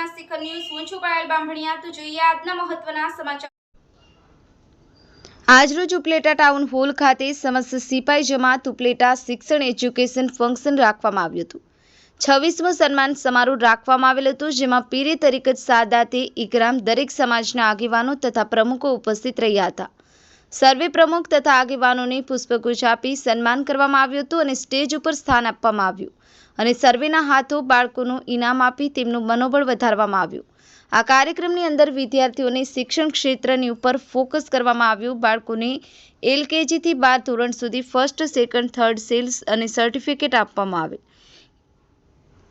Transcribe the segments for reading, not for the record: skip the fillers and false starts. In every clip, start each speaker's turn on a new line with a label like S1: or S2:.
S1: સત્યના શિખર ન્યૂઝ હું છું પાયલ બામણિયા તો જોઈએ આજના મહત્વના સમાચાર। આજરોજ ઉપલેટા ટાઉન હોલ ખાતે સમસ્ત સિપાઈ જમાત ઉપલેટા શિક્ષણ એજ્યુકેશન ફંક્શન રાખવામાં આવ્યું હતું। 26મો સન્માન સમારોહ રાખવામાં આવેલ હતો, જેમાં પીરે તરીકત સાદાતે ઇકરામ દરેક સમાજના આગેવાનો તથા પ્રમુખો ઉપસ્થિત રહ્યા હતા। સર્વે પ્રમુખ તથા આગેવાનોને પુષ્પગુચ્છ આપી સન્માન કરવામાં આવ્યું હતું અને સ્ટેજ ઉપર સ્થાન આપવામાં આવ્યું અને સર્વેના હાથો બાળકોનું ઇનામ આપી તેમનું મનોબળ વધારવામાં આવ્યું। આ કાર્યક્રમની અંદર વિદ્યાર્થીઓને શિક્ષણ ક્ષેત્રની ઉપર ફોકસ કરવામાં આવ્યું। બાળકોને LKG થી 12 ધોરણ સુધી ફર્સ્ટ, સેકન્ડ, થર્ડ સેલ્સ અને સર્ટિફિકેટ આપવામાં આવે।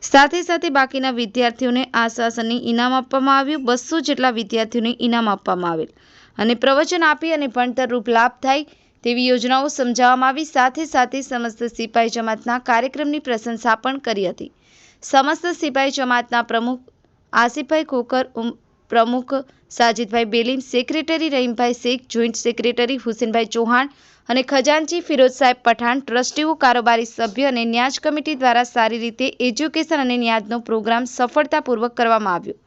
S1: સાથે સાથે બાકીના વિદ્યાર્થીઓને આશાસનની ઇનામ આપવામાં આવ્યું। 200 જેટલા વિદ્યાર્થીઓને ઇનામ આપવામાં આવેલ અને પ્રવચન આપી અને ભણતરરૂપ લાભ થાય તેવી યોજનાઓ સમજાવવામાં આવી। સાથે સાથે સમસ્ત સિપાઈ જમાતના કાર્યક્રમની પ્રશંસા પણ કરી હતી। સમસ્ત સિપાઈ જમાતના પ્રમુખ આસિફભાઈ ખોખર, પ્રમુખ સાજિદભાઈ Belim, secretary રહીમભાઈ Sheikh, joint secretary Husenbhai Chauhan અને ખજાનચી ફિરોજ સાહેબ પઠાણ, ટ્રસ્ટીઓ, કારોબારી સભ્ય અને ન્યાજ કમિટી દ્વારા સારી રીતે એજ્યુકેશન અને ન્યાજનો પ્રોગ્રામ સફળતાપૂર્વક કરવામાં આવ્યો।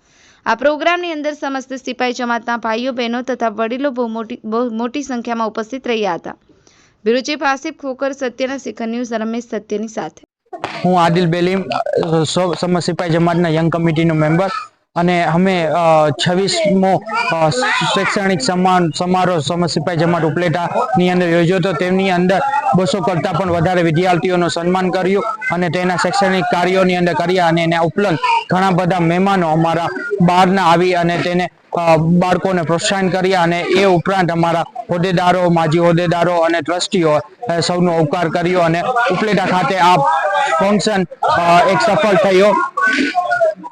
S1: આ પ્રોગ્રામની અંદર સમસ્ત સિપાઈ જમાતના ભાઈઓ બહેનો તથા વડીલો બહુ મોટી સંખ્યામાં ઉપસ્થિત રહ્યા હતા। બ્યુરો ચીફ આસિફ ખોખર, સત્યના શિખર ન્યૂઝ, રમેશ સત્યની સાથે।
S2: હું આદિલ બેલીમ, સમસ્ત સિપાઈ જમાતના યંગ કમિટીનો મેમ્બર અને અમે 26મો શૈક્ષણિક સમારોહ સમસ્ત સિપાઈ જમાત ઉપલેટાની અંદર યોજ્યો હતો। તેમની અંદર 200 કરતાં પણ વધારે વિદ્યાર્થીઓનું સન્માન કર્યું અને તેના શૈક્ષણિક કાર્યોની અંદર કર્યા અને એના ઉપરાંત ઘણા બધા મહેમાનો અમારા બહારના આવી અને તેને બાળકોને પ્રોત્સાહન કર્યા અને એ ઉપરાંત અમારા હોદ્દેદારો, માજી હોદ્દેદારો અને ટ્રસ્ટીઓ સૌનો આવકાર કર્યો અને ઉપલેટા ખાતે આ ફંક્શન એક સફળ થયો।